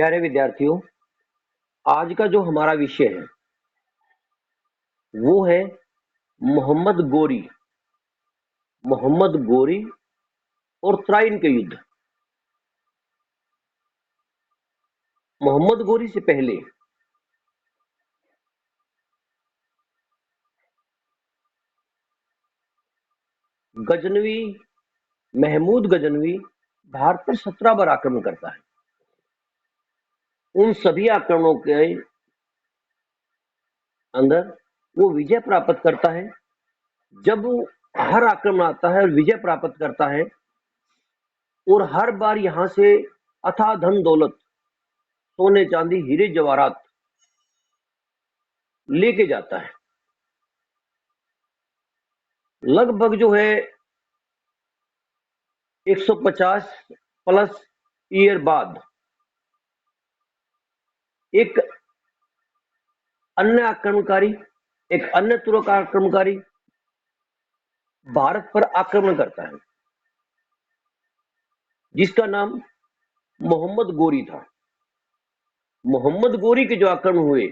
प्यारे विद्यार्थियों, आज का जो हमारा विषय है वो है मोहम्मद गोरी। मोहम्मद गोरी और त्राइन के युद्ध। मोहम्मद गोरी से पहले गजनवी महमूद गजनवी भारत पर 17 बार आक्रमण करता है। उन सभी आक्रमणों के अंदर वो विजय प्राप्त करता है। जब वो हर आक्रमण आता है और विजय प्राप्त करता है और हर बार यहाँ से अथाह धन दौलत, सोने चांदी हीरे जवाहरात लेके जाता है। लगभग जो है 150 प्लस ईयर बाद एक अन्य आक्रमणकारी, एक अन्य तुर्क आक्रमणकारी भारत पर आक्रमण करता है, जिसका नाम मोहम्मद गोरी था। मोहम्मद गोरी के जो आक्रमण हुए,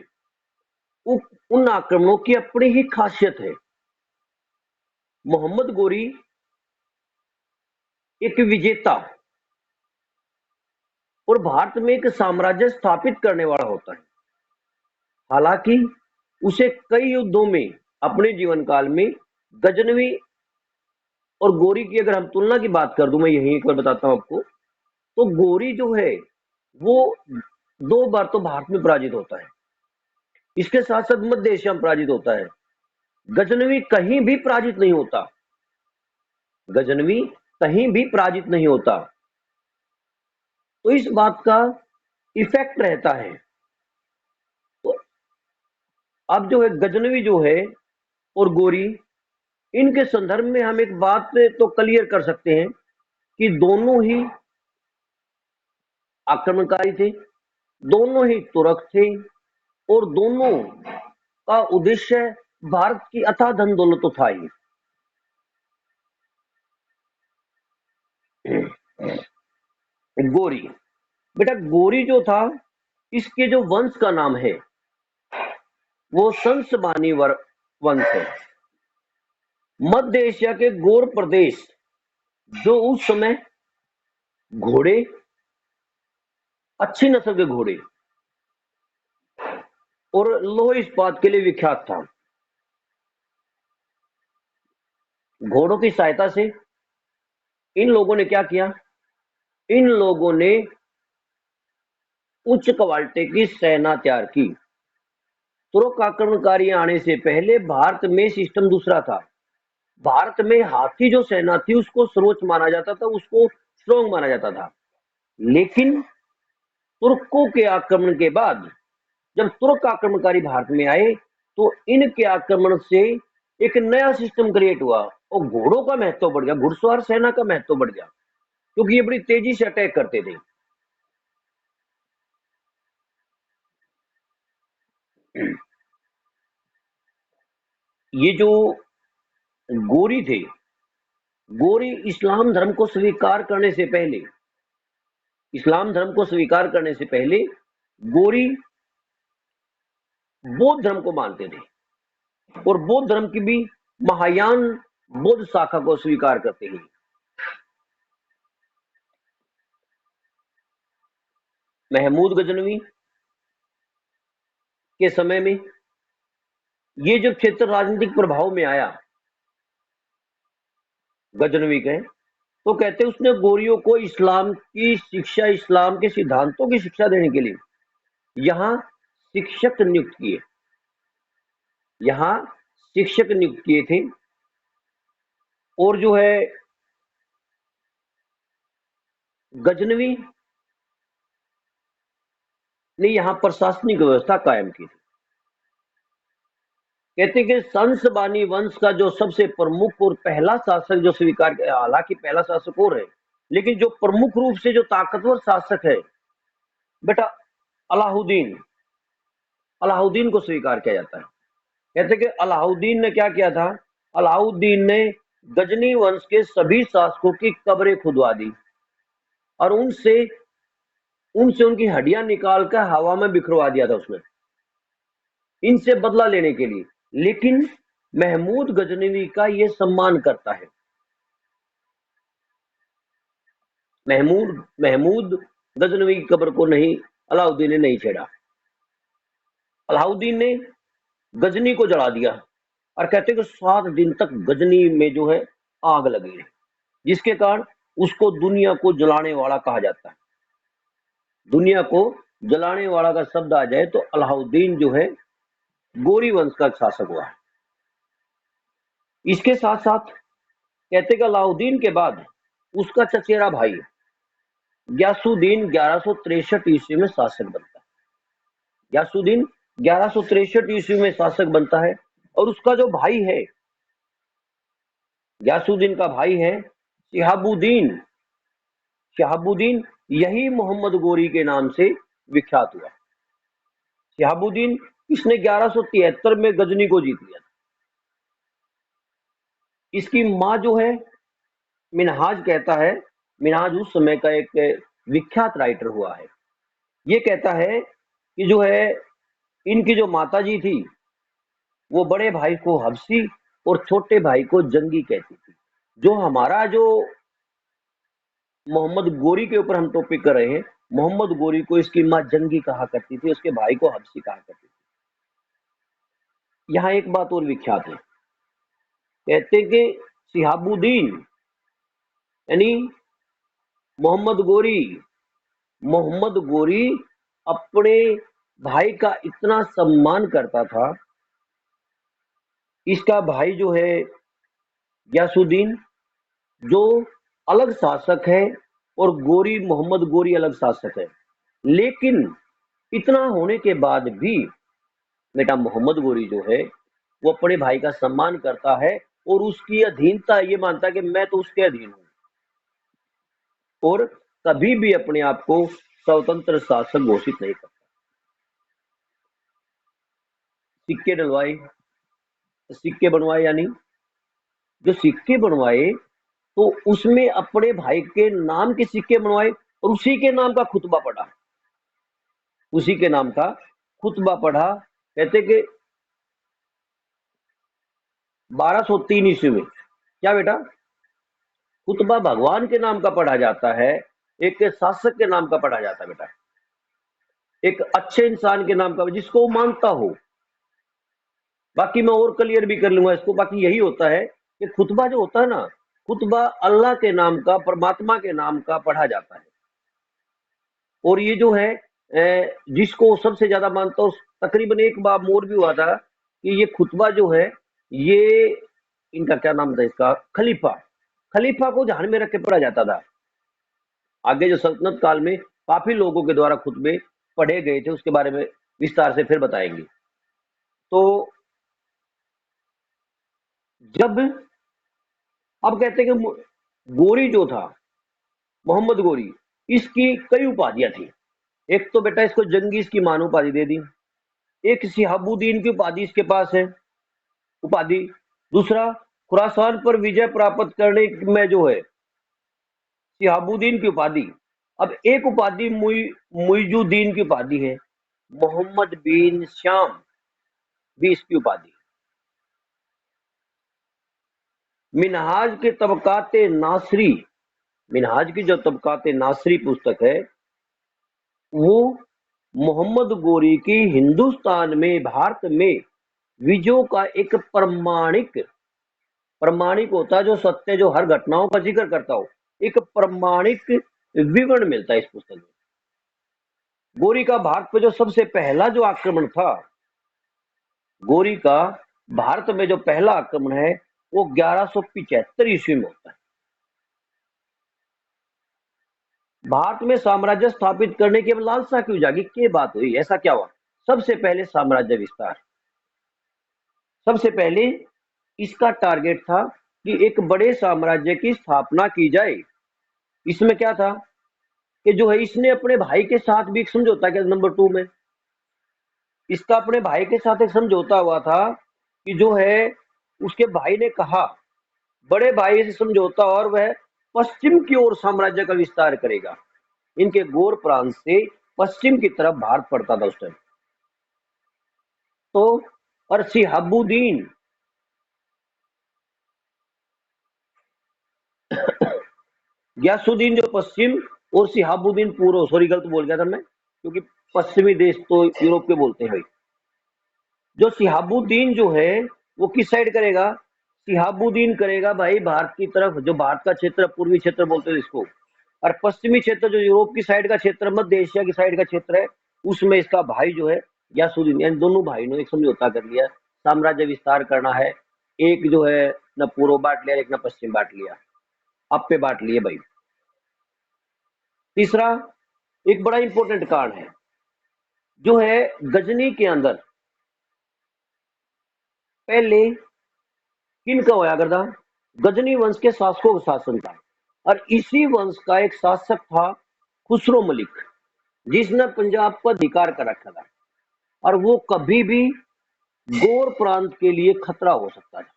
उन आक्रमणों की अपनी ही खासियत है। मोहम्मद गोरी एक विजेता और भारत में एक साम्राज्य स्थापित करने वाला होता है। हालांकि उसे कई युद्धों में अपने जीवन काल में गजनवी और गोरी की अगर हम तुलना की बात कर दूं, मैं यही एक बार बताता हूं आपको, तो गोरी जो है वो 2 बार तो भारत में पराजित होता है। इसके साथ साथ मध्य एशिया में पराजित होता है। गजनवी कहीं भी पराजित नहीं होता। गजनवी कहीं भी पराजित नहीं होता। तो इस बात का इफेक्ट रहता है। तो अब जो है गजनवी जो है और गोरी, इनके संदर्भ में हम एक बात तो क्लियर कर सकते हैं कि दोनों ही आक्रमणकारी थे, दोनों ही तुर्क थे और दोनों का उद्देश्य भारत की अथाह धन दौलत तो था ही। गोरी, बेटा गोरी जो था, इसके जो वंश का नाम है वो संसबानी वंश है। मध्य एशिया के गोर प्रदेश, जो उस समय घोड़े, अच्छी नस्ल के घोड़े और लोह इस्पात के लिए विख्यात था। घोड़ों की सहायता से इन लोगों ने क्या किया? इन लोगों ने उच्च क्वालिटी की सेना तैयार की। तुर्क आक्रमणकारी आने से पहले भारत में सिस्टम दूसरा था। भारत में हाथी जो सेना थी उसको सर्वोच्च माना जाता था, उसको स्ट्रॉन्ग माना जाता था। लेकिन तुर्कों के आक्रमण के बाद जब तुर्क आक्रमणकारी भारत में आए तो इनके आक्रमण से एक नया सिस्टम क्रिएट हुआ और घोड़ों का महत्व बढ़ गया, घुड़सवार सेना का महत्व बढ़ गया, क्योंकि ये बड़ी तेजी से अटैक करते थे। ये जो गोरी थे, गोरी इस्लाम धर्म को स्वीकार करने से पहले, इस्लाम धर्म को स्वीकार करने से पहले गोरी बौद्ध धर्म को मानते थे और बौद्ध धर्म की भी महायान बौद्ध शाखा को स्वीकार करते हैं। महमूद गजनवी के समय में ये जब क्षेत्र राजनीतिक प्रभाव में आया गजनवी के, तो कहते उसने गोरियों को इस्लाम की शिक्षा, इस्लाम के सिद्धांतों की शिक्षा देने के लिए यहाँ शिक्षक नियुक्त किए, यहाँ शिक्षक नियुक्त किए थे। और जो है गजनवी ने यहाँ प्रशासनिक व्यवस्था कायम की थी। कहते कि संसबानी वंश का जो सबसे प्रमुख और पहला शासक जो स्वीकार किया, हालांकि पहला शासक और है, लेकिन जो प्रमुख रूप से जो ताकतवर शासक है बेटा अलाउद्दीन, अलाउद्दीन को स्वीकार किया जाता है। कहते कि अलाउद्दीन ने क्या किया था? अलाउद्दीन ने गजनी वंश के सभी शासकों की कब्रें खुदवा दी और उनसे उनसे उनकी हड्डियां निकालकर हवा में बिखरवा दिया था उसने, इनसे बदला लेने के लिए। लेकिन महमूद गजनवी का ये सम्मान करता है। महमूद महमूद गजनवी की कब्र को नहीं, अलाउद्दीन ने नहीं छेड़ा। अलाउद्दीन ने गजनी को जला दिया और कहते कि 7 दिन तक गजनी में जो है आग लगी है, जिसके कारण उसको दुनिया को जलाने वाला कहा जाता है। दुनिया को जलाने वाला का शब्द आ जाए तो अलाउद्दीन जो है गोरी वंश का शासक हुआ है। इसके साथ साथ कहते कि अलाउद्दीन के बाद उसका चचेरा भाई गयासुद्दीन 1163 ईस्वी में शासक बनता है। गयासुद्दीन 1163 ईस्वी में शासक बनता है और उसका जो भाई है, गयासुद्दीन का भाई है शिहाबुद्दीन। शिहाबुद्दीन यही मोहम्मद गोरी के नाम से विख्यात हुआ। शिहाबुद्दीन इसने 1173 में गजनी को जीत लिया। इसकी माँ जो है मिनहाज कहता है, मिनहाज उस समय का एक विख्यात राइटर हुआ है। ये कहता है कि जो है इनकी जो माता जी थी वो बड़े भाई को हबसी और छोटे भाई को जंगी कहती थी। जो हमारा जो मोहम्मद गोरी के ऊपर हम टॉपिक कर रहे हैं, मोहम्मद गोरी को इसकी माँ जंगी कहा करती थी, उसके भाई को हबसी कहा करती थी। यहाँ एक बात और विख्यात है, कहते कि शिहाबुद्दीन यानी मोहम्मद गोरी अपने भाई का इतना सम्मान करता था। इसका भाई जो है गयासुद्दीन जो अलग शासक है और मोहम्मद गोरी अलग शासक है, लेकिन इतना होने के बाद भी बेटा मोहम्मद गोरी जो है वो अपने भाई का सम्मान करता है और उसकी अधीनता ये मानता है कि मैं तो उसके अधीन हूं, और कभी भी अपने आप को स्वतंत्र शासक घोषित नहीं करता। सिक्के डलवाए, सिक्के बनवाए, यानी जो सिक्के बनवाए तो उसमें अपने भाई के नाम के सिक्के बनवाए और उसी के नाम का खुतबा पढ़ा, उसी के नाम का खुतबा पढ़ा। कहते कि 1203 ईस्वी में क्या बेटा खुतबा भगवान के नाम का पढ़ा जाता है, एक शासक के नाम का पढ़ा जाता है बेटा, एक अच्छे इंसान के नाम का जिसको वो मानता हो। बाकी मैं और क्लियर भी कर लूंगा इसको। बाकी यही होता है कि खुतबा जो होता है ना, खुतबा अल्लाह के नाम का, परमात्मा के नाम का पढ़ा जाता है। और ये जो है जिसको सबसे ज्यादा मानता हूँ, तकरीबन एक बार मोर भी हुआ था कि ये खुतबा जो है ये इनका क्या नाम था, इसका खलीफा को ध्यान में रख के पढ़ा जाता था। आगे जो सल्तनत काल में काफी लोगों के द्वारा खुतबे पढ़े गए थे उसके बारे में विस्तार से फिर बताएंगे। तो जब अब कहते हैं कि गोरी जो था मोहम्मद गोरी, इसकी कई उपाधियां थी। एक तो बेटा इसको जंगीज की मान उपाधि दे दी, एक शिहाबुद्दीन की उपाधि इसके पास है उपाधि, दूसरा खुरासान पर विजय प्राप्त करने में जो है शिहाबुद्दीन की उपाधि। अब एक उपाधि मुइजुद्दीन की उपाधि है, मोहम्मद बिन श्याम भी इसकी उपाधि। मिनहाज के तबकाते नासरी, मिनहाज की जो तबकाते नासरी पुस्तक है वो मोहम्मद गोरी की हिंदुस्तान में, भारत में विजयों का एक प्रमाणिक होता है, जो सत्य, जो हर घटनाओं का जिक्र करता हो, एक प्रमाणिक विवरण मिलता है इस पुस्तक में। गोरी का भारत पे जो सबसे पहला जो आक्रमण था, गोरी का भारत में जो पहला आक्रमण है वो 1175 ईस्वी में होता है। भारत में साम्राज्य स्थापित करने की लालसा क्यों जागी, क्या बात हुई, ऐसा क्या हुआ? सबसे पहले साम्राज्य विस्तार, सबसे पहले इसका टारगेट था कि एक बड़े साम्राज्य की स्थापना की जाए। इसमें क्या था कि जो है इसने अपने भाई के साथ भी एक समझौता किया। नंबर 2 में इसका अपने भाई के साथ एक समझौता हुआ था कि जो है उसके भाई ने कहा, बड़े भाई से समझौता, और वह पश्चिम की ओर साम्राज्य का विस्तार करेगा। इनके गोर प्रांत से पश्चिम की तरफ भारत पड़ता था उस टाइम। तो और शिहाबुद्दीन गयासुद्दीन जो पश्चिम और शिहाबुद्दीन पूर्व, सॉरी गलत बोल गया था मैं, क्योंकि पश्चिमी देश तो यूरोप के बोलते हैं भाई। जो शिहाबुद्दीन जो है वो किस साइड करेगा? शिहाबुद्दीन करेगा भाई भारत की तरफ, जो भारत का क्षेत्र पूर्वी क्षेत्र बोलते हैं इसको, और पश्चिमी क्षेत्र जो यूरोप की साइड का क्षेत्र, मध्य एशिया की साइड का क्षेत्र है, उसमें इसका भाई जो है गयासुद्दीन, यानी दोनों भाई ने एक समझौता कर लिया, साम्राज्य विस्तार करना है, एक जो है न पूर्व बांट लिया, एक न पश्चिम बांट लिया, अब पे बांट लिए भाई। तीसरा एक बड़ा इंपॉर्टेंट कारण है, जो है गजनी के अंदर पहले किनका होया करता? गजनी वंश के शासकों का शासन था, और इसी वंश का एक शासक था खुसरो मलिक, जिसने पंजाब पर अधिकार कर रखा था, और वो कभी भी गोर प्रांत के लिए खतरा हो सकता था।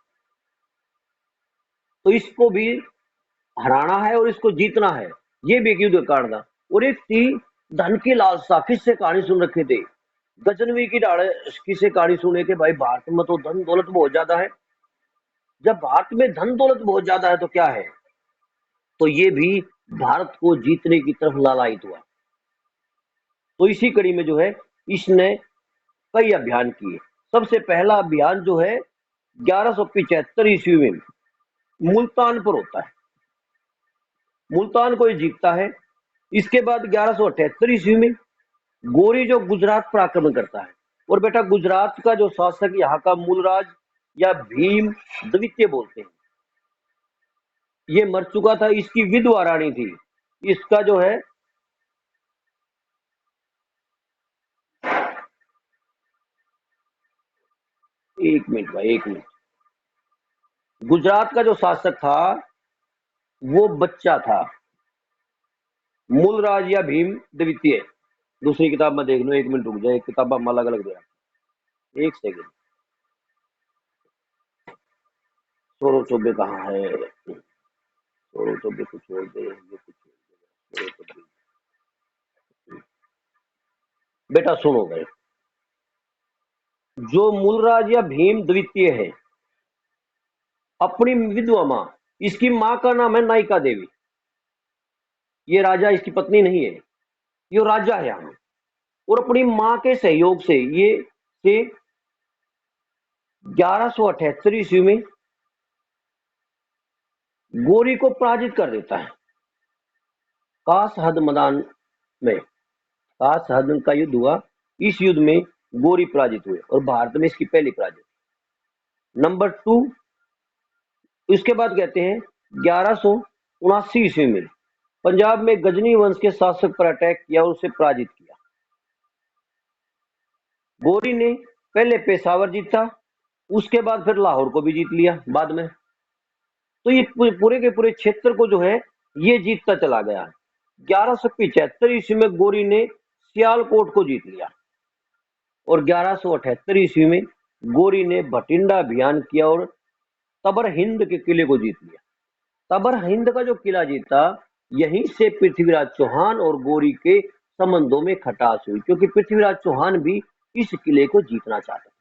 तो इसको भी हराना है और इसको जीतना है, ये भी एक युद्ध का कारण था। और एक थी धन की लालसा, किससे कहानी सुन रखे थे? गजनवी की किससे कहानी सुने के भाई भारत में तो धन दौलत बहुत ज्यादा है। जब भारत में धन दौलत बहुत ज्यादा है तो क्या है, तो ये भी भारत को जीतने की तरफ लालायित हुआ। तो इसी कड़ी में जो है इसने कई अभियान किए। सबसे पहला अभियान जो है 1175 ईस्वी में मुल्तान पर होता है, मुल्तान को ये जीतता है। इसके बाद 1178 ईस्वी में गोरी जो गुजरात पर आक्रमण करता है, और बेटा गुजरात का जो शासक यहाँ का मूलराज या भीम द्वितीय बोलते हैं, ये मर चुका था, इसकी विधवा रानी थी, इसका जो है एक मिनट भाई, एक मिनट, गुजरात का जो शासक था वो बच्चा था, मूलराज या भीम द्वितीय। दूसरी किताब में देख लो, एक मिनट रुक जाए, एक किताब हम अलग अलग दे रहा, एक सेकेंड। सोरो चौबे कहाँ है? सोरो चौबे को छोड़ दे, ये कुछ छोड़ दे, बेटा सुनो भाई, जो मूलराज या भीम द्वितीय है, अपनी विधवा मां, इसकी मां का नाम है नायिका देवी, ये राजा इसकी पत्नी नहीं है, ये राजा है यहाँ। और अपनी मां के सहयोग से ये से 1178 ईस्वी में गोरी को पराजित कर देता है कासहद मैदान में। कासहद का युद्ध हुआ, इस युद्ध में गोरी पराजित हुए और भारत में इसकी पहली पराजित। नंबर 2, इसके बाद कहते हैं 1179 ईस्वी में पंजाब में गजनी वंश के शासक पर अटैक किया और उसे पराजित किया। गोरी ने पहले पेशावर जीता, उसके बाद फिर लाहौर को भी जीत लिया बाद में। तो ये पूरे के पूरे क्षेत्र को जो है ये जीतता चला गया। 1175 ईस्वी में गोरी ने सियालकोट को जीत लिया, और 1178 ईस्वी में गोरी ने भटिंडा अभियान किया और तबर हिंद के किले को जीत लिया। तबर हिंद का जो किला जीता, यहीं से पृथ्वीराज चौहान और गोरी के संबंधों में खटास हुई, क्योंकि पृथ्वीराज चौहान भी इस किले को जीतना चाहते थे।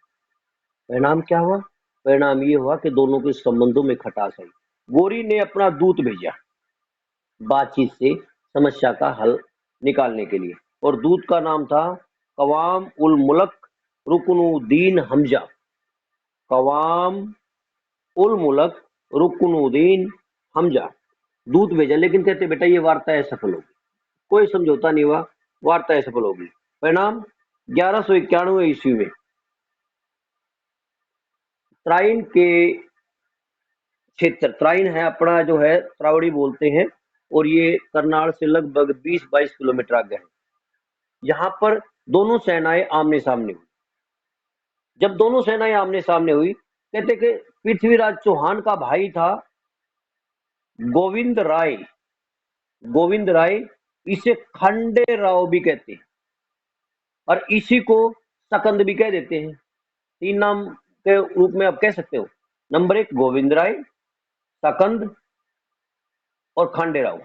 परिणाम क्या हुआ? परिणाम ये हुआ कि दोनों के संबंधों में खटास आई। गोरी ने अपना दूत भेजा बातचीत से समस्या का हल निकालने के लिए, और दूत का नाम था कवाम उल मुल्क रुकनुद्दीन हमजा। कवाम उल मुल्क रुकनुद्दीन हमजा दूत भेजा, लेकिन कहते बेटा ये वार्ता असफल होगी, कोई समझौता नहीं हुआ, वार्ता असफल होगी। परिणाम 1191 ईस्वी में त्राइन के क्षेत्र, त्राइन है अपना जो है त्रावड़ी बोलते हैं, और ये करनाल से लगभग 20-22 किलोमीटर आगे है। यहाँ पर दोनों सेनाएं आमने सामने हुई। जब दोनों सेनाएं आमने सामने हुई, कहते कि पृथ्वीराज चौहान का भाई था गोविंद राय, गोविंद राय, इसे खंडे राव भी कहते हैं, और इसी को सकंद भी कह देते हैं। 3 नाम के रूप में आप कह सकते हो। नंबर 1 गोविंद राय, सकंद और खंडे राव।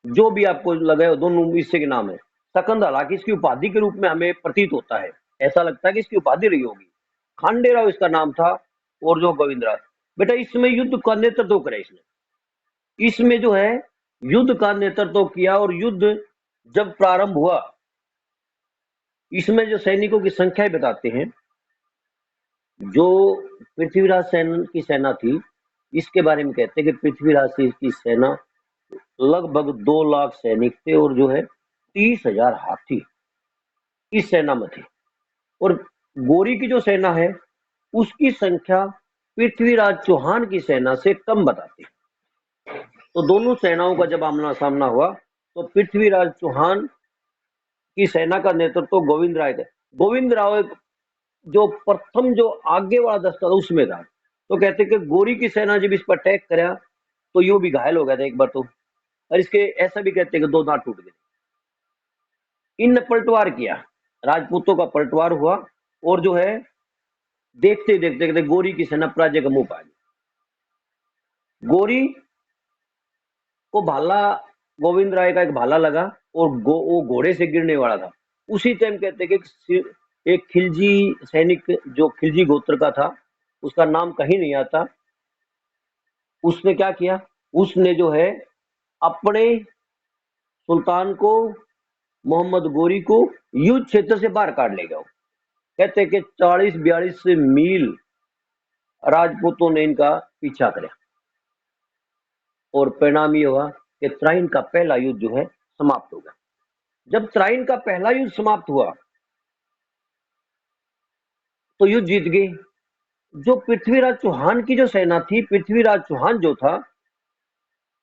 जो भी आपको लगे, दोनों हिस्से के नाम है। सकंद हालांकि इसकी उपाधि के रूप में हमें प्रतीत होता है, ऐसा लगता है कि इसकी उपाधि रही होगी। खांडेराव इसका नाम था, और जो गोविंदराव। बेटा इसमें युद्ध का नेतृत्व करे, इसमें जो है युद्ध का नेतृत्व किया, और युद्ध जब प्रारंभ हुआ, इसमें जो सैनिकों की संख्या बताते हैं, जो पृथ्वीराज सेन की सेना थी, इसके बारे में कहते हैं कि पृथ्वीराज की सेना लगभग 2 लाख सैनिक थे, और जो है 30,000 हाथी इस सेना में थे। और गोरी की जो सेना है, उसकी संख्या पृथ्वीराज चौहान की सेना से कम बताती है। तो दोनों सेनाओं का जब आमना सामना हुआ, तो पृथ्वीराज चौहान की सेना का नेतृत्व गोविंद राय थे। गोविंद राय जो प्रथम जो आगे वाला दस्ता था उसमें था। तो कहते कि गोरी की सेना जब इस पर अटैक करा, तो यूं भी घायल हो गया था एक बार तो, और इसके ऐसा भी कहते हैं कि 2 दांत टूट गए। इन पलटवार किया, राजपूतों का पलटवार हुआ, और जो है देखते देखते देखते गोरी की सेना पराजय का मुंह पा गई। गोरी को भाला, गोविंद राय का एक भाला लगा, और वो घोड़े से गिरने वाला था। उसी टाइम कहते कि एक खिलजी सैनिक, जो खिलजी गोत्र का था, उसका नाम कहीं नहीं आता, उसने क्या किया, उसने जो है अपने सुल्तान को, मोहम्मद गोरी को युद्ध क्षेत्र से बाहर काट ले गया। कहते कि 40-42 मील राजपूतों ने इनका पीछा किया, और परिणाम ये हुआ कि त्राइन का पहला युद्ध जो है समाप्त हो गया। जब त्राइन का पहला युद्ध समाप्त हुआ, तो युद्ध जीत गए। जो पृथ्वीराज चौहान की जो सेना थी, पृथ्वीराज चौहान जो था,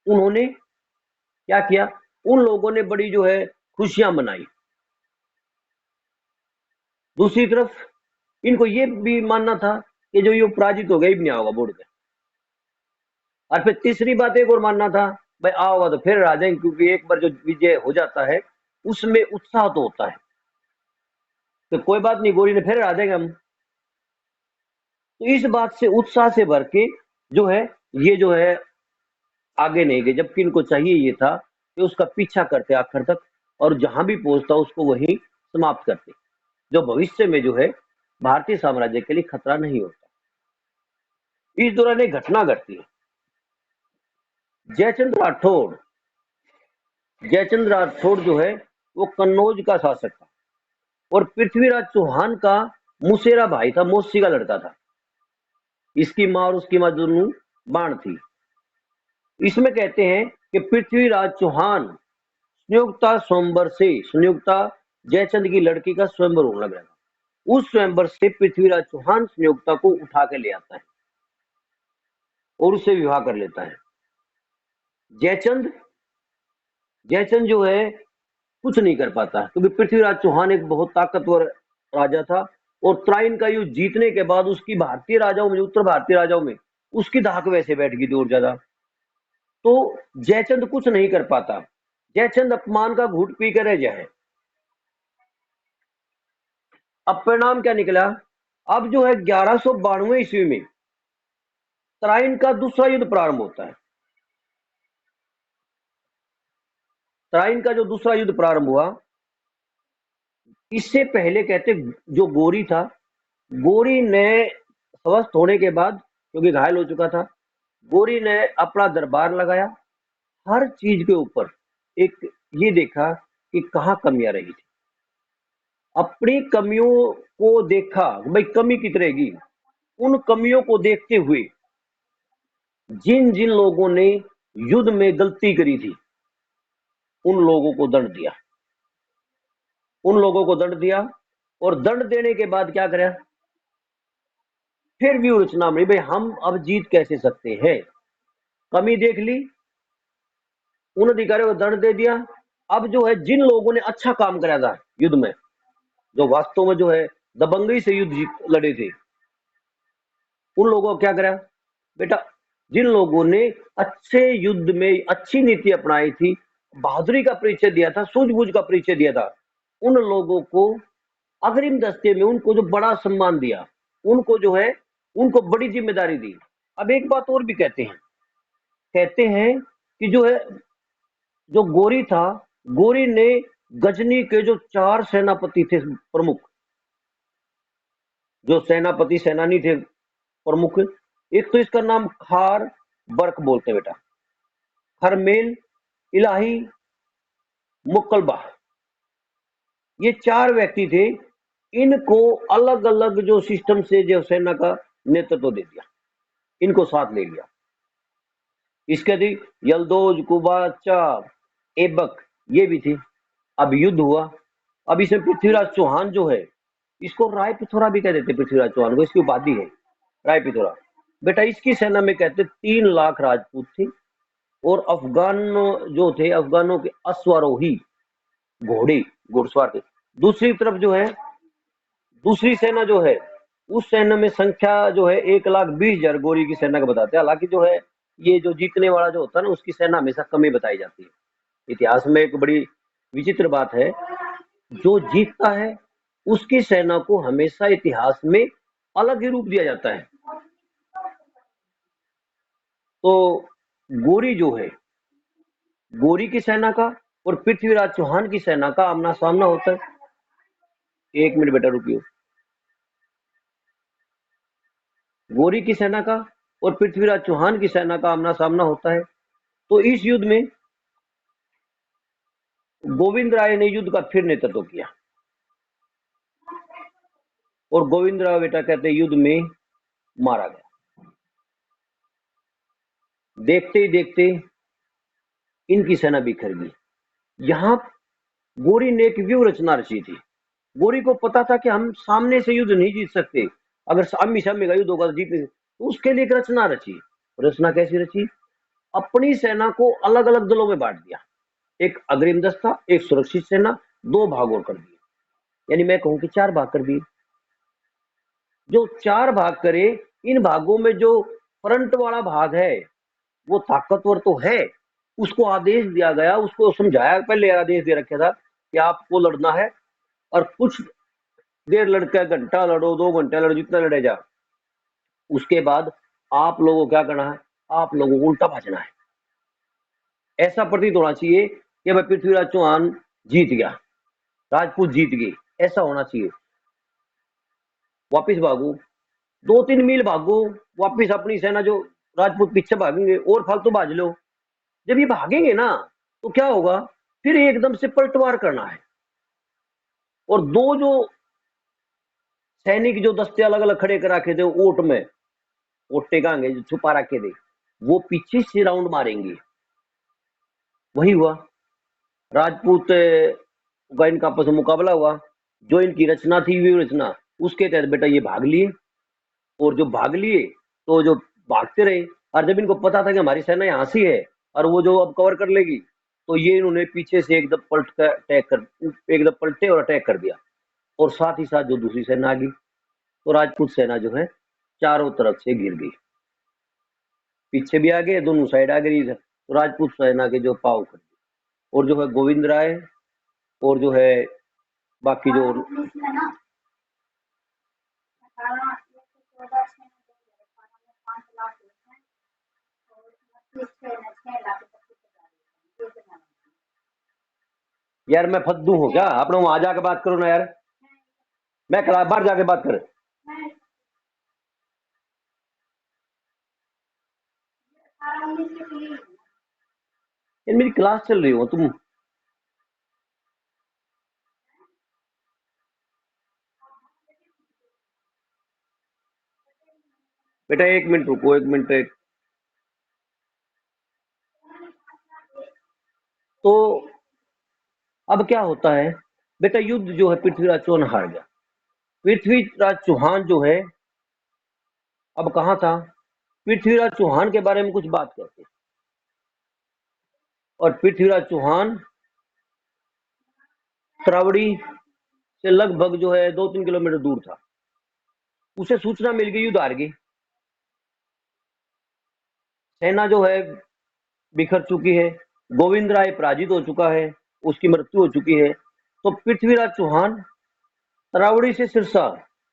उन्होंने क्या किया, उन लोगों ने बड़ी जो है खुशियां मनाई। दूसरी तरफ इनको ये भी मानना था कि जो ये पराजित हो गया, नहीं आओगा बोर्ड पे। और फिर तीसरी बात एक और मानना था, भाई आओगा तो फिर आ जाएंगे, क्योंकि एक बार जो विजय हो जाता है उसमें उत्साह तो होता है, तो कोई बात नहीं, गोरी ने फिर आ जाएंगे हम। तो इस बात से उत्साह से भर के जो है ये जो है आगे नहीं गए, जबकि इनको चाहिए ये था कि उसका पीछा करते आखिर तक, और जहां भी पहुंचता उसको वहीं समाप्त करते, जो भविष्य में जो है भारतीय साम्राज्य के लिए खतरा नहीं होता। इस दौरान एक घटना घटती है। जयचंद राठौड़, जयचंद राठौड़ जो है वो कन्नौज का शासक था, और पृथ्वीराज चौहान का मुसेरा भाई था, मौसी का लड़का था। इसकी मां और उसकी मां दोनों बाण थी। इसमें कहते हैं कि पृथ्वीराज चौहान संयुक्ता स्वयंवर से, संयुक्ता जयचंद की लड़की का स्वयंवर होने लगा था, उस स्वयंवर से पृथ्वीराज चौहान संयुक्ता को उठा के ले आता है और उससे विवाह कर लेता है। जयचंद जयचंद जो है कुछ नहीं कर पाता, क्योंकि पृथ्वीराज चौहान एक बहुत ताकतवर राजा था, और त्राइन का युद्ध जीतने के बाद उसकी भारतीय राजाओं में, उत्तर भारतीय राजाओं में उसकी धाक वैसे बैठ गई और ज्यादा। तो जयचंद कुछ नहीं कर पाता, जयचंद अपमान का घूट पी कर रह जाए। अब परिणाम क्या निकला, अब जो है 1192 ईस्वी में त्राइन का दूसरा युद्ध प्रारंभ होता है। त्राइन का जो दूसरा युद्ध प्रारंभ हुआ, इससे पहले कहते जो गोरी था, गोरी ने स्वस्थ होने के बाद, क्योंकि घायल हो चुका था, गोरी ने अपना दरबार लगाया, हर चीज के ऊपर एक ये देखा कि कहाँ कमियां रही थी, अपनी कमियों को देखा, भाई कमी कितनी रहेगी। उन कमियों को देखते हुए जिन जिन लोगों ने युद्ध में गलती करी थी, उन लोगों को दंड दिया, उन लोगों को दंड दिया। और दंड देने के बाद क्या करा, फिर भी रचना बनी, भाई हम अब जीत कैसे सकते हैं। कमी देख ली, उन अधिकारियों को दंड दे दिया। अब जो है जिन लोगों ने अच्छा काम करा था युद्ध में, जो वास्तव में जो है दबंगई से युद्ध लड़े थे, उन लोगों को क्या करा, बेटा जिन लोगों ने अच्छे युद्ध में अच्छी नीति अपनाई थी, बहादुरी का परिचय दिया था, सूझबूझ का परिचय दिया था, उन लोगों को अग्रिम दस्ते में उनको जो बड़ा सम्मान दिया, उनको जो है उनको बड़ी जिम्मेदारी दी। अब एक बात और भी कहते हैं कि जो है जो गोरी था, गोरी ने गजनी के जो 4 सेनापति थे प्रमुख, जो सेनापति सेनानी थे प्रमुख, एक तो इसका नाम खार बर्क बोलते बेटा, खरमेल, इलाही, मुक्कलबा, ये 4 व्यक्ति थे। इनको अलग अलग जो सिस्टम से जो सेना का नेतृत्व दे दिया, इनको साथ ले लिया। इसके थी यल्दोज, कुबाचा, एबक, ये भी थी। अब युद्ध हुआ। अब इसमें पृथ्वीराज चौहान जो है, इसको राय पिथौरा भी कह देते, पृथ्वीराज चौहान को, इसकी उपाधि है राय पिथौरा। बेटा इसकी सेना में कहते 3 लाख राजपूत थे, और अफगान जो थे, अफगानों के अश्वारोही घोड़े, घुड़सवार थे। दूसरी तरफ जो है, दूसरी सेना जो है, उस सेना में संख्या जो है 1,20,000 गोरी की सेना का बताते हैं। हालांकि जो है, ये जो जीतने वाला जो होता है ना, उसकी सेना हमेशा कमी बताई जाती है। इतिहास में एक बड़ी विचित्र बात है, जो जीतता है उसकी सेना को हमेशा इतिहास में अलग ही रूप दिया जाता है। तो गोरी जो है, गोरी की सेना का और पृथ्वीराज चौहान की सेना का आमना सामना होता है। 1 मिनट बेटा रुकियो। गोरी की सेना का और पृथ्वीराज चौहान की सेना का आमना सामना होता है। तो इस युद्ध में गोविंद राय ने युद्ध का फिर नेतृत्व किया, और गोविंद राय बेटा कहते युद्ध में मारा गया। देखते ही देखते इनकी सेना बिखर गई। यहां गोरी ने एक व्यूह रचना रची थी। गोरी को पता था कि हम सामने से युद्ध नहीं जीत सकते, अगर सामने सामने का युद्ध होगा तो जीत नहीं, तो उसके लिए एक रचना रची। रचना कैसी रची? अपनी सेना को अलग अलग दलों में बांट दिया, एक अग्रिम दस्ता, एक सुरक्षित सेना, 2 भागों कर दिए। यानी मैं कहूं कि 4 भाग कर दिए। जो 4 भाग करे, इन भागों में जो फ्रंट वाला भाग है वो ताकतवर तो है, उसको आदेश दिया गया, उसको समझाया, पहले आदेश दे रखा था कि आपको लड़ना है, और कुछ देर लड़का, घंटा लड़ो, 2 घंटे लड़ो, जितना लड़े जा, उसके बाद आप लोगों को क्या करना है? आप लोगों को उल्टा भाजना है। ऐसा प्रतीत होना चाहिए कि भाई पृथ्वीराज चौहान जीत गया, राजपूत जीत गए, ऐसा होना चाहिए। वापिस भागो, 2-3 मील भागो, वापिस अपनी सेना जो राजपूत पीछे भागेंगे, और फालतू भाज लो। जब ये भागेंगे ना, तो क्या होगा, फिर एकदम से पलटवार करना है, और 2 जो सैनिक जो दस्ते अलग अलग खड़े कर रखे थे ओट में, ओटे कहांगे जो छुपा रखे थे, वो पीछे से राउंड मारेंगे। वही हुआ, राजपूत का इनका आपस में मुकाबला हुआ। जो इनकी रचना थी, व्यू रचना, उसके तहत बेटा ये भाग लिए, और जो भाग लिए तो जो भागते रहे, और जब इनको पता था कि हमारी सेना यहाँ से है और वो जो अब कवर कर लेगी, तो ये इन्होंने पीछे से एकदम पलट कर अटैक कर, एकदम पलटे और अटैक कर दिया, और साथ ही साथ जो दूसरी सेना आ गई, तो राजपूत सेना जो है चारों तरफ से गिर गई, पीछे भी आ गए, दोनों साइड आ गई, तो राजपूत सेना के जो पाव कर दिए। और जो है गोविंद राय और जो है बाकी जो यार मैं फद्दू हूँ क्या? अपने वहां जाके बात करो ना यार, मैं क्लास बाहर जाके बात कर। यार मेरी क्लास चल रही हो तुम। बेटा 1 मिनट रुको, 1 मिनट। तो अब क्या होता है बेटा, युद्ध जो है पृथ्वीराज चौहान हार गया। पृथ्वीराज चौहान जो है अब कहाँ था? पृथ्वीराज चौहान के बारे में कुछ बात करते हैं। और पृथ्वीराज चौहान त्रावड़ी से लगभग जो है 2-3 किलोमीटर दूर था। उसे सूचना मिल गई युद्ध हार गई, सेना जो है बिखर चुकी है, गोविंद राय पराजित हो चुका है, उसकी मृत्यु हो चुकी है। तो पृथ्वीराज चौहान त्रावड़ी से सिरसा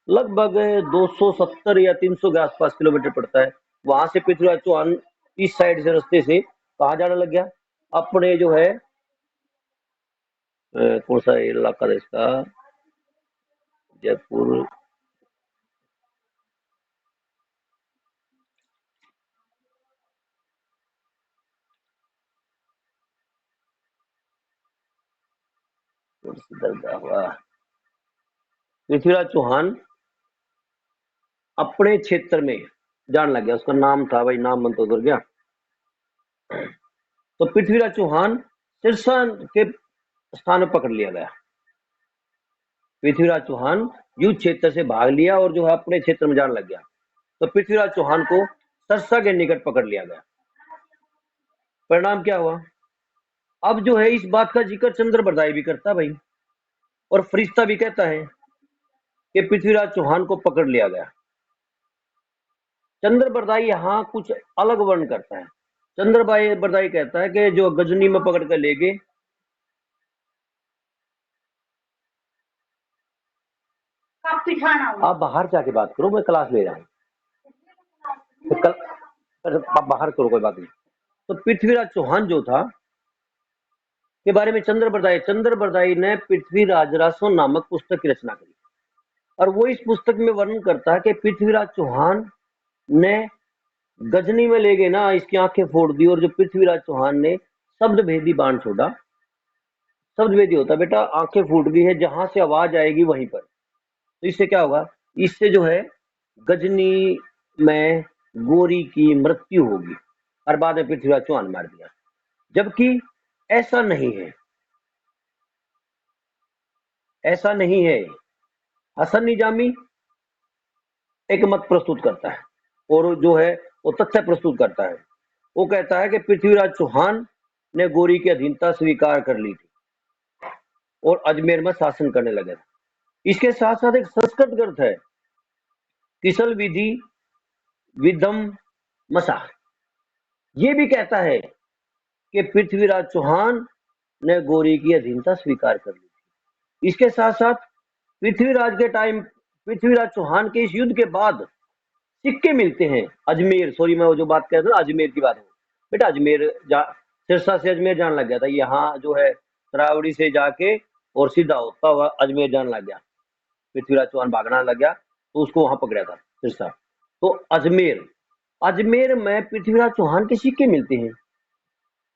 लगभग 270 या 300 के आसपास किलोमीटर पड़ता है। वहां से पृथ्वीराज चौहान इस साइड से रास्ते से कहा जाने लग गया, अपने जो है कौन सा इलाका था इसका, जयपुर, दरगाह हुआ, पृथ्वीराज चौहान अपने क्षेत्र में जान लग गया, उसका नाम था भाई, नाम मन तो उधर गया। तो पृथ्वीराज चौहान सिरसा के स्थान में पकड़ लिया गया। पृथ्वीराज चौहान युद्ध क्षेत्र से भाग लिया और जो है अपने क्षेत्र में जान लग गया। तो पृथ्वीराज चौहान को सरसा के निकट पकड़ लिया गया। परिणाम क्या हुआ? अब जो है इस बात का जिक्र चंद्रबरदाई भी करता है भाई, और फरिश्ता भी कहता है कि पृथ्वीराज चौहान को पकड़ लिया गया। चंद्रबरदाई यहाँ कुछ अलग वर्ण करता है। चंद्रबरदाई कहता है कि जो गजनी में पकड़ कर ले गए, आप बाहर जाके बात करो, मैं क्लास ले रहा हूँ, तो कल आप बाहर करो, कोई बात नहीं। तो पृथ्वीराज चौहान जो था के बारे में चंद्रबरदाई ने पृथ्वीराज रासो नामक पुस्तक की रचना करी, और वो इस पुस्तक में वर्णन करता है कि पृथ्वीराज चौहान ने गजनी में ले गए ना, इसकी आंखें फोड़ दी, और जो पृथ्वीराज चौहान ने शब्द भेदी बाण छोड़ा। शब्द भेदी होता बेटा, आंखें फूट गई है, जहां से आवाज आएगी वहीं पर। तो इससे क्या होगा? इससे जो है गजनी में गोरी की मृत्यु होगी, और बाद में पृथ्वीराज चौहान मार दिया। जबकि ऐसा नहीं है, ऐसा नहीं है। हसन निजामी एक मत प्रस्तुत करता है, और जो है वो तथ्य प्रस्तुत करता है। वो कहता है कि पृथ्वीराज चौहान ने गोरी की अधीनता स्वीकार कर ली थी और अजमेर में शासन करने लगे थे। इसके साथ साथ एक संस्कृत ग्रंथ है, किसल विधि विधम मसा, ये भी कहता है कि पृथ्वीराज चौहान ने गोरी की अधीनता स्वीकार कर ली थी। इसके साथ साथ पृथ्वीराज चौहान के इस युद्ध के बाद सिक्के मिलते हैं अजमेर, सॉरी मैं वो जो बात कह रहा था अजमेर की बात है बेटा, अजमेर सिरसा से अजमेर जान लग गया था, यहाँ जो है तरावड़ी से जाके और सीधा होता हुआ अजमेर जान लग गया। पृथ्वीराज चौहान भागना लग गया तो उसको वहां पकड़ा था सिरसा। तो अजमेर में पृथ्वीराज चौहान के सिक्के मिलते हैं।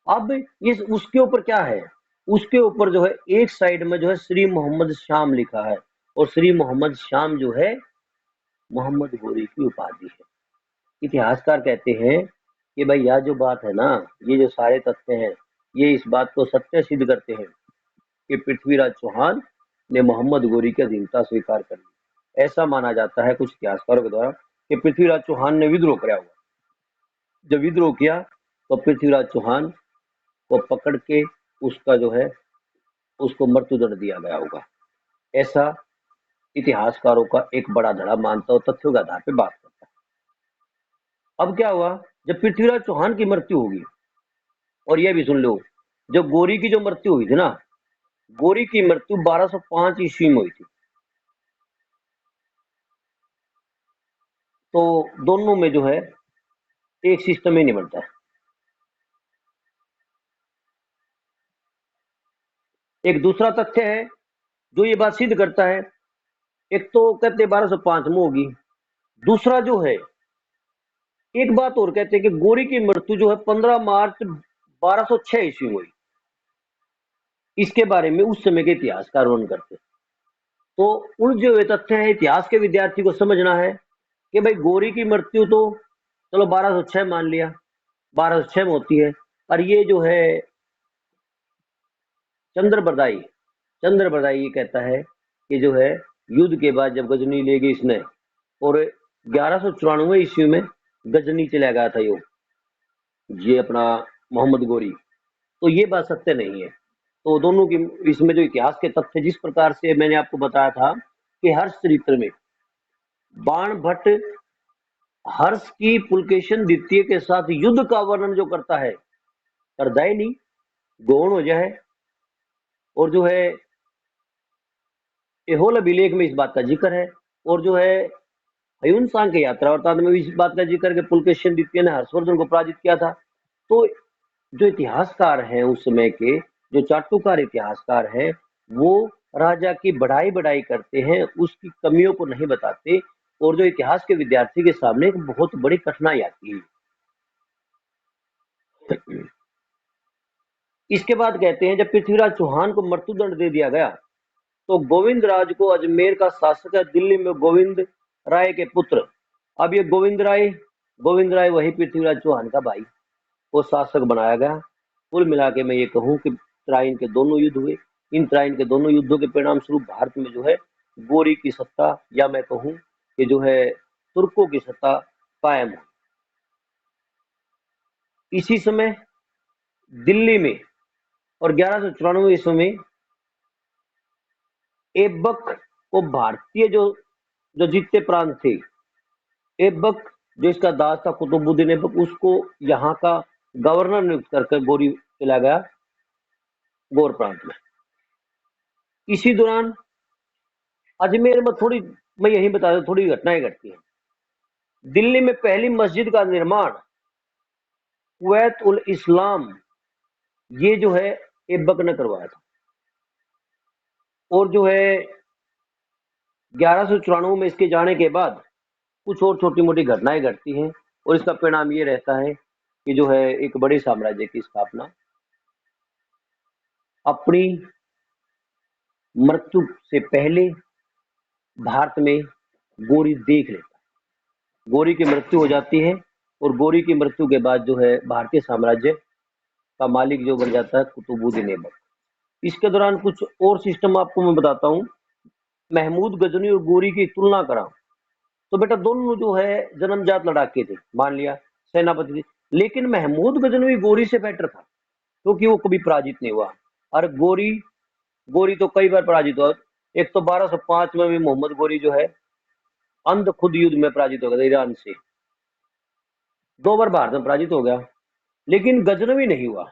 अब ये उसके ऊपर क्या है? उसके ऊपर जो है एक साइड में जो है श्री मोहम्मद शाम लिखा है, और श्री मोहम्मद शाम जो है मोहम्मद गोरी की उपाधि है। इतिहासकार कहते हैं कि भाई यह जो बात है ना, ये जो सारे तथ्य हैं, ये इस बात को सत्य सिद्ध करते हैं कि पृथ्वीराज चौहान ने मोहम्मद गोरी की अधीनता स्वीकार कर ली। ऐसा माना जाता है कुछ इतिहासकारों के द्वारा कि पृथ्वीराज चौहान ने विद्रोह किया हुआ। जब विद्रोह किया तो पृथ्वीराज चौहान को पकड़ के उसका जो है उसको मृत्युदंड दिया गया होगा, ऐसा इतिहासकारों का एक बड़ा धड़ा मानता और तथ्यों के आधार पर बात करता है। अब क्या हुआ? जब पृथ्वीराज चौहान की मृत्यु होगी, और यह भी सुन लो, जब गोरी की जो मृत्यु हुई थी ना, गोरी की मृत्यु 1205 ईस्वी में हुई थी। तो दोनों में जो है एक सिस्टम ही नहीं बनता है। एक दूसरा तथ्य है जो ये बात सिद्ध करता है, एक तो कहते 1205 में होगी, दूसरा जो है एक बात और कहते हैं कि गोरी की मृत्यु जो है 15 मार्च 1206 ईस्वी में हुई। इसके बारे में उस समय के इतिहासकार वर्णन करते हैं। तो उन जो तथ्य है इतिहास के विद्यार्थी को समझना है कि भाई गोरी की मृत्यु तो चलो 1206 मान लिया, 1206 में होती है, और ये जो है चंद्रबरदाई ये कहता है कि जो है युद्ध के बाद जब गजनी ले गई इसने, और 1194 ईस्वी में गजनी चला गया था ये अपना मोहम्मद गोरी, तो ये बात सत्य नहीं है। तो दोनों की इसमें जो इतिहास के तथ्य जिस प्रकार से मैंने आपको बताया था कि हर्ष चरित्र में बाण भट्ट हर्ष की पुलकेशन द्वितीय के साथ युद्ध का वर्णन जो करता है, करदाई नहीं गौण हो जाए, और जो है एहोल अभिलेख में इस बात का जिक्र है, और जो है हयून सांग के यात्रा वृत्तांत में भी इस बात का जिक्र है कि पुलकेशन द्वितीय ने हर्षवर्धन को पराजित किया था। तो जो इतिहासकार हैं उस समय के, जो चाटुकार इतिहासकार हैं, वो राजा की बढ़ाई करते हैं, उसकी कमियों को नहीं बताते, और जो इतिहास के विद्यार्थी के सामने एक बहुत बड़ी कठिनाई आती है। इसके बाद कहते हैं, जब पृथ्वीराज चौहान को मृत्युदंड दे दिया गया, तो गोविंद राज को अजमेर का शासक है, दिल्ली में गोविंद राय के पुत्र। अब ये गोविंद राय वही पृथ्वीराज चौहान का भाई, वो शासक बनाया गया। कुल मिला के मैं ये कहूँ कि तराइन के दोनों युद्ध हुए। इन तराइन के दोनों युद्धों के परिणाम स्वरूप भारत में जो है गोरी की सत्ता, या मैं कहूँ कि जो है तुर्कों की सत्ता कायम हुई। इसी समय दिल्ली में और 1194 ईस्वी में ऐबक को भारतीय जो जो जितने प्रांत थे, ऐबक जो इसका दास था कुतुबुद्दीन ऐबक, उसको यहाँ का गवर्नर नियुक्त करके गोरी चला गया गौर प्रांत में। इसी दौरान अजमेर में थोड़ी, मैं यही बता दूं, थोड़ी घटनाएं घटती हैं। दिल्ली में पहली मस्जिद का निर्माण कुवैत उल इस्लाम, ये जो है ऐबक ने करवाया था। और जो है 1194 में इसके जाने के बाद कुछ और छोटी मोटी घटनाएं घटती हैं, और इसका परिणाम ये रहता है कि जो है एक बड़े साम्राज्य की स्थापना अपनी मृत्यु से पहले भारत में गोरी देख लेता है। गोरी की मृत्यु हो जाती है, और गोरी की मृत्यु के बाद जो है भारतीय साम्राज्य का मालिक जो बन जाता है कुतुबुद्दीन ऐबक। इसके दौरान कुछ और सिस्टम आपको मैं बताता हूँ। महमूद गजनी और गोरी की तुलना करा, तो बेटा दोनों जो है जन्मजात लड़ाके थे, मान लिया सेनापति थे, लेकिन महमूद गजनवी गोरी से बेटर था, क्योंकि वो कभी पराजित नहीं हुआ। और गोरी गोरी तो कई बार पराजित हुआ। एक तो 1205 में भी मोहम्मद गोरी जो है अंध खुद युद्ध में पराजित हो गया ईरान से, 2 बार भारत में पराजित हो गया, लेकिन गजनवी नहीं हुआ।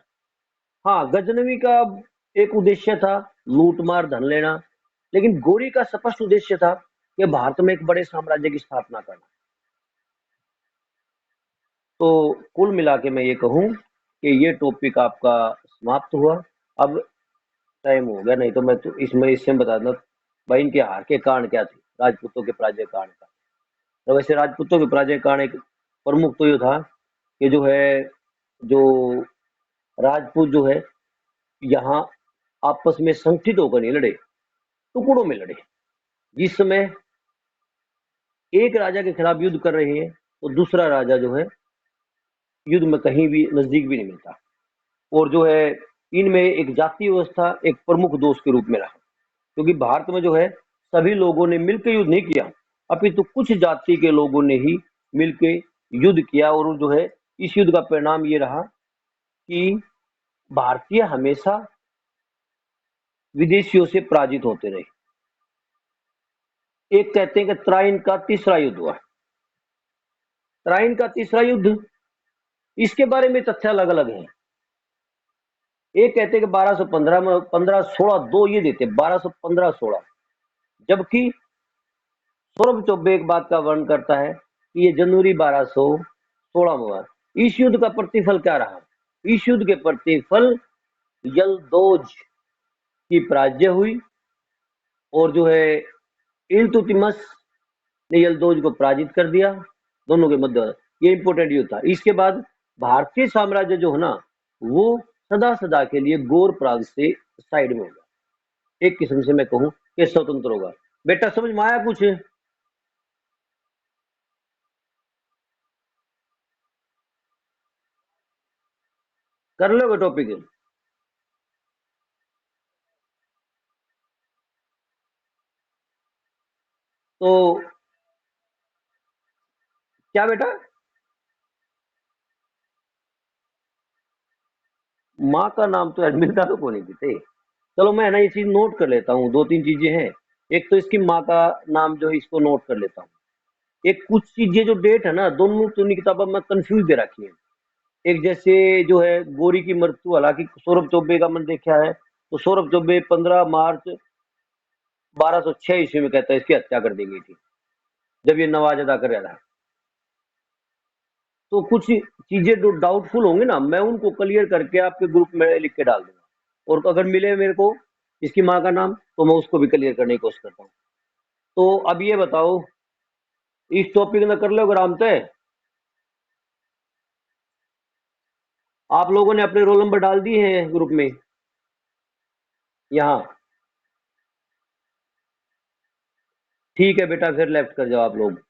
हाँ, गजनवी का एक उद्देश्य था लूट मार धन लेना, लेकिन गोरी का स्पष्ट उद्देश्य था कि भारत में एक बड़े साम्राज्य की स्थापना करना। तो कुल मिला के मैं ये कहूँ कि ये टॉपिक आपका समाप्त हुआ। अब टाइम हो गया, नहीं तो मैं तो इसमें इससे बता दूं भाई इनके हार के कारण क्या थे, राजपूतों के पराजय कारण का। तो वैसे राजपूतों के पराजय कारण एक प्रमुख तो ये था कि जो है, जो राजपूत जो है यहाँ आपस में संगठित होकर नहीं लड़े, टुकड़ों में लड़े। जिस समय एक राजा के खिलाफ युद्ध कर रहे हैं, तो दूसरा राजा जो है युद्ध में कहीं भी नजदीक भी नहीं मिलता। और जो है इनमें एक जातीय व्यवस्था एक प्रमुख दोष के रूप में रहा, क्योंकि भारत में जो है सभी लोगों ने मिलकर युद्ध नहीं किया, अपितु कुछ जाति के लोगों ने ही मिलकर युद्ध किया। और जो है इस युद्ध का परिणाम ये रहा कि भारतीय हमेशा विदेशियों से पराजित होते रहे। एक कहते हैं कि तराइन का तीसरा युद्ध हुआ। तराइन का तीसरा युद्ध, इसके बारे में तथ्य अलग अलग हैं। एक कहते हैं कि 1215 में 1516, दो ये देते 1215-16, जबकि सौरभ चौबे एक बात का वर्णन करता है कि ये जनवरी 1216 में हुआ। इस युद्ध का प्रतिफल क्या रहा? इस युद्ध के प्रतिफल यलदौज की पराजय हुई, और जो है इल्तुतमिश ने यलदौज को पराजित कर दिया। दोनों के मध्य ये इंपोर्टेंट युद्ध था। इसके बाद भारतीय साम्राज्य जो है ना, वो सदा सदा के लिए गौर प्रांत से साइड में होगा, एक किस्म से मैं कहूं कि स्वतंत्र होगा। बेटा समझ में आया कुछ? कर लो टॉपिक। तो क्या बेटा? माँ का नाम तो यार मिलता तो कौन थे। चलो मैं ना ये चीज नोट कर लेता हूँ, 2-3 चीजें हैं। एक तो इसकी माँ का नाम जो है इसको नोट कर लेता हूँ। एक कुछ चीजें जो डेट है ना, दोनों तो किताबों में कंफ्यूज दे रखी है। एक जैसे जो है गोरी की मृत्यु, हालांकि सौरभ चौबे का मैंने देखा है, तो सौरभ चौबे 15 मार्च 1206 ईस्वी में कहता है इसकी हत्या कर दी गई थी, जब ये नवाज अदा कर रहा था। तो कुछ चीजें जो डाउटफुल होंगे ना, मैं उनको क्लियर करके आपके ग्रुप में लिख के डाल दूंगा, और अगर मिले मेरे को इसकी माँ का नाम, तो मैं उसको भी क्लियर करने की कोशिश करता हूँ। तो अब ये बताओ, इस टॉपिक में कर लो आराम से। आप लोगों ने अपने रोल नंबर डाल दिए हैं ग्रुप में यहाँ? ठीक है बेटा, फिर लेफ्ट कर जाओ आप लोग।